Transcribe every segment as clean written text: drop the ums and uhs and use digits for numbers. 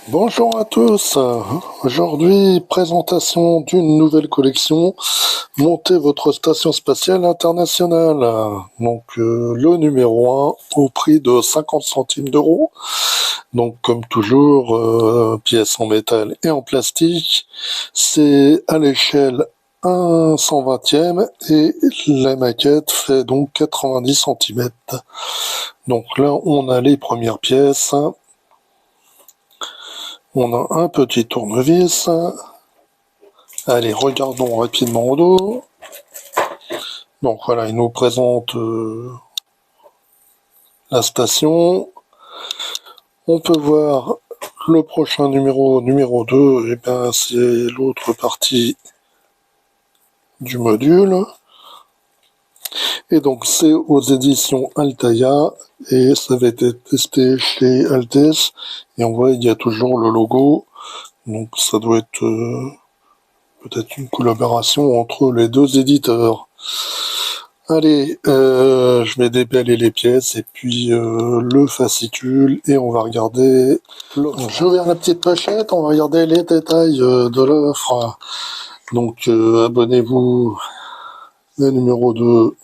Bonjour à tous. Aujourd'hui, présentation d'une nouvelle collection. Montez votre station spatiale internationale. Le numéro 1 au prix de 50 centimes d'euros. Donc comme toujours, pièces en métal et en plastique. C'est à l'échelle 1/120e et la maquette fait donc 90 centimètres. Donc là, on a les premières pièces. On a un petit tournevis. Allez, regardons rapidement au dos. Donc voilà, il nous présente la station. On peut voir le prochain numéro 2, et bien c'est l'autre partie du module. Et donc c'est aux éditions Altaïa et ça avait été testé chez Altes. Et on voit il y a toujours le logo. Donc ça doit être peut-être une collaboration entre les deux éditeurs. Allez, je vais déballer les pièces et puis le fascicule et on va regarder l'offre. Je vais ouvrir la petite pochette, on va regarder les détails de l'offre. Donc abonnez-vous le numéro 2.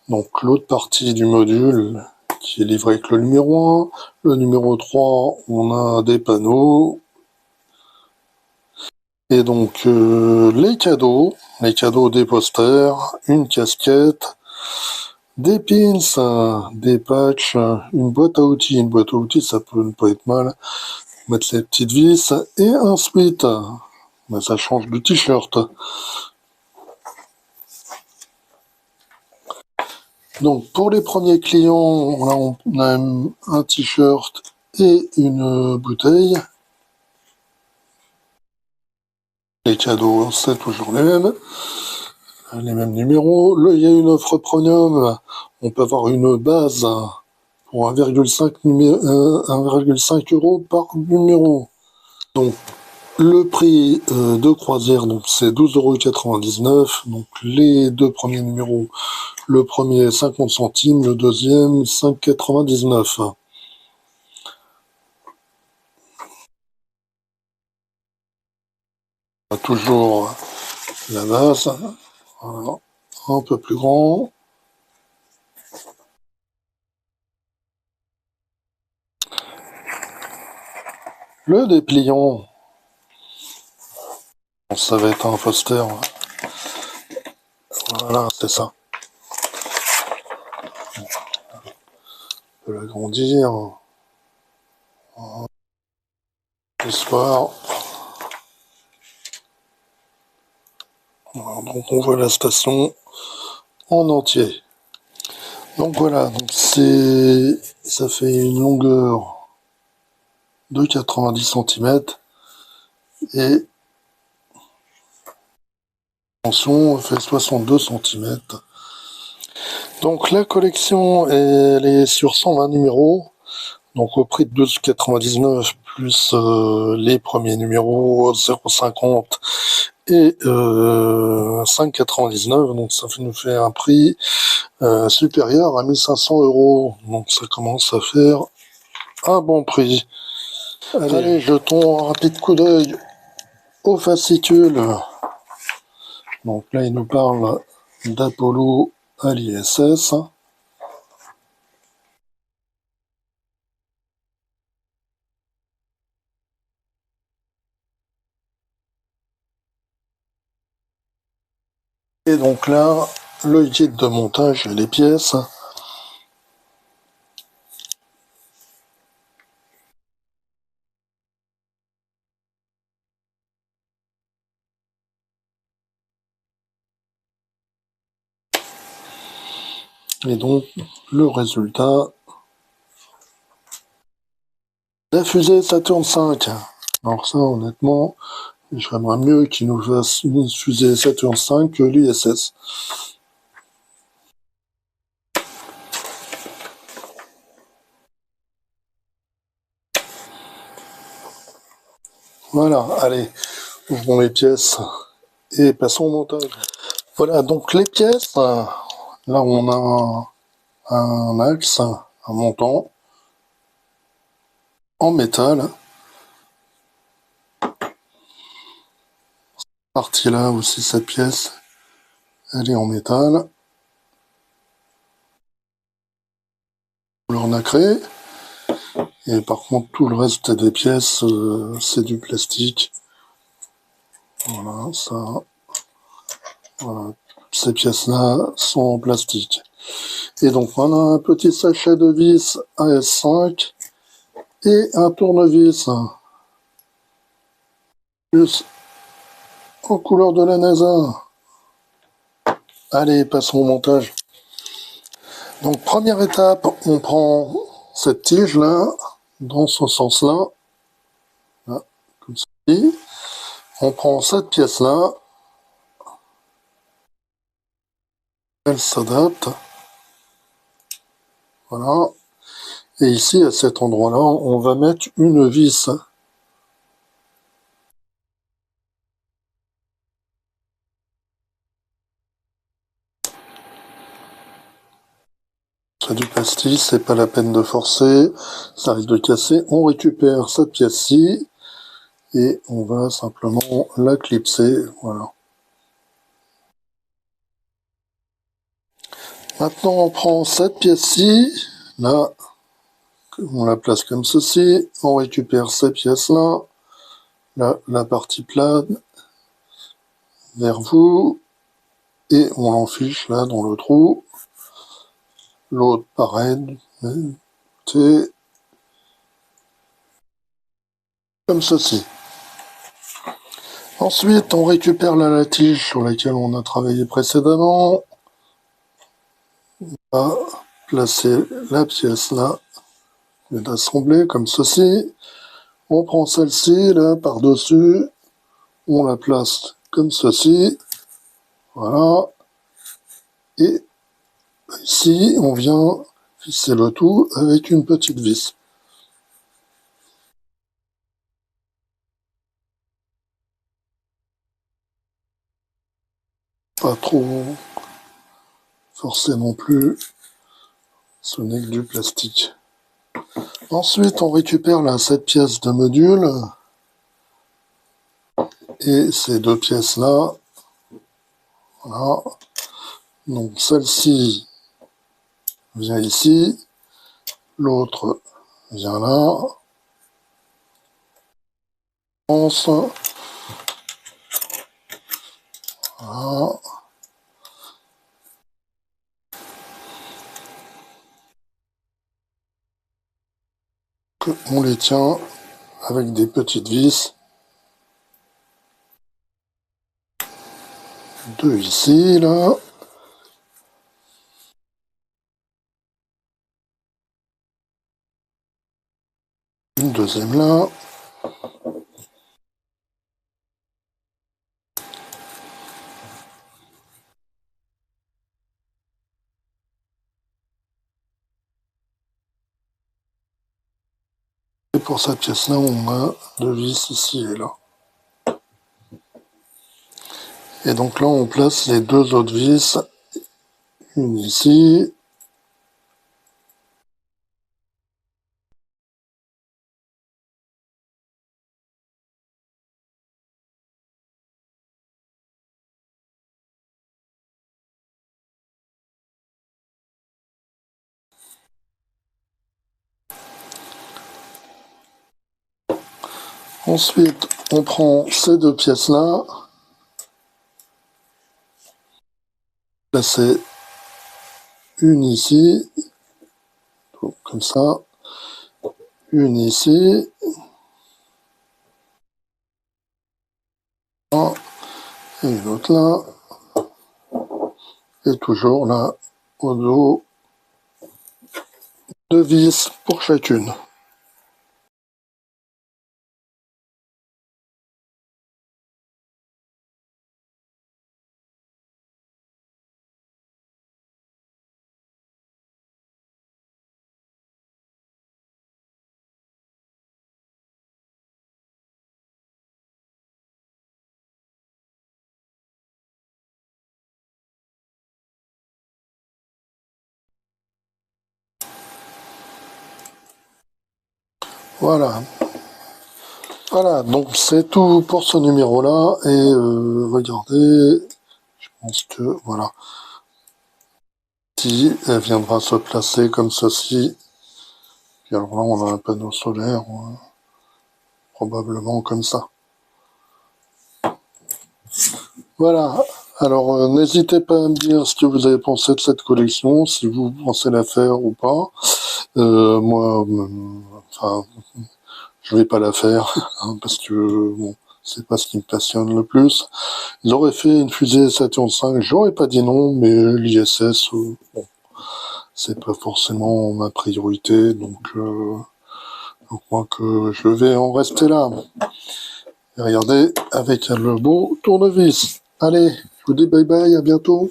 Donc l'autre partie du module qui est livré avec le numéro 1. Le numéro 3, on a des panneaux. Et donc les cadeaux des posters, une casquette, des pins, des patchs, une boîte à outils. Une boîte à outils, ça peut ne pas être mal. Mettre les petites vis et un sweat. Ben, ça change de t-shirt. Donc pour les premiers clients, là on a un t-shirt et une bouteille. Les cadeaux, c'est toujours les mêmes numéros. Là, il y a une offre premium. On peut avoir une base pour 1,5 euros par numéro. Donc, le prix de croisière, donc c'est 12,99 €. Donc, les deux premiers numéros, le premier 50 centimes, le deuxième 5,99 €. Toujours la base, voilà, un peu plus grand. Le dépliant, ça va être un poster. Voilà, c'est ça. On peut l'agrandir. Le soir. Voilà, donc on voit la station en entier. Donc voilà, donc ça fait une longueur de 90 cm et tension fait 62 cm. Donc la collection, elle est sur 120 numéros, donc au prix de 12,99 plus les premiers numéros 0,50 et 5,99, donc ça nous fait un prix supérieur à 1500 €. Donc ça commence à faire un bon prix. Allez, jetons un rapide coup d'œil au fascicule. Donc là, il nous parle d'Apollo à l'ISS. Et donc là, le guide de montage et les pièces. Et donc, le résultat, la fusée Saturn V. Alors ça, honnêtement, j'aimerais mieux qu'il nous fasse une fusée Saturn V que l'ISS. Voilà, allez, ouvrons les pièces et passons au montage. Voilà, donc les pièces, là on a un axe, un montant, en métal. Partie là aussi, cette pièce, elle est en métal. Couleur nacrée. Et par contre, tout le reste des pièces, c'est du plastique. Voilà, ça. Voilà. Ces pièces-là sont en plastique. Et donc, on a un petit sachet de vis AS5 et un tournevis. Plus en couleur de la NASA. Allez, passons au montage. Donc, première étape, on prend cette tige-là, dans ce sens-là, là, comme ceci. On prend cette pièce-là, elle s'adapte. Voilà. Et ici, à cet endroit-là, on va mettre une vis. C'est du plastique, c'est pas la peine de forcer, ça risque de casser. On récupère cette pièce-ci et on va simplement la clipser. Voilà. Maintenant, on prend cette pièce-ci, là, on la place comme ceci. On récupère ces pièces-là, là, la partie plane, vers vous, et on l'enfiche là dans le trou. L'autre, pareil, c'est comme ceci. Ensuite, on récupère la tige sur laquelle on a travaillé précédemment. On va placer la pièce là, et l'assembler comme ceci. On prend celle-ci là par-dessus, on la place comme ceci. Voilà. Et ici, on vient fisser le tout avec une petite vis. Pas trop forcer non plus, ce n'est que du plastique. Ensuite, on récupère là cette pièce de module et ces deux pièces-là. Voilà. Donc celle-ci vient ici, l'autre vient là. Voilà. On les tient avec des petites vis. Deux ici, là. Une deuxième là. Et pour cette pièce-là, on a deux vis ici et là. Et donc là, on place les deux autres vis. Une ici. Ensuite, on prend ces deux pièces-là. Placer une ici. Comme ça. Une ici. Et une autre là. Et toujours là, au dos, deux vis pour chacune. Voilà. Voilà, donc c'est tout pour ce numéro-là. Et regardez, je pense que voilà. Si elle viendra se placer comme ceci, puis alors là on a un panneau solaire, probablement comme ça. Voilà, alors n'hésitez pas à me dire ce que vous avez pensé de cette collection, si vous pensez la faire ou pas. Moi, enfin, je vais pas la faire, hein, parce que bon, c'est pas ce qui me passionne le plus. Ils auraient fait une fusée Saturn V, j'aurais pas dit non, mais l'ISS, bon, c'est pas forcément ma priorité, donc je crois que je vais en rester là. Et regardez, avec le beau tournevis. Allez, je vous dis bye bye, à bientôt.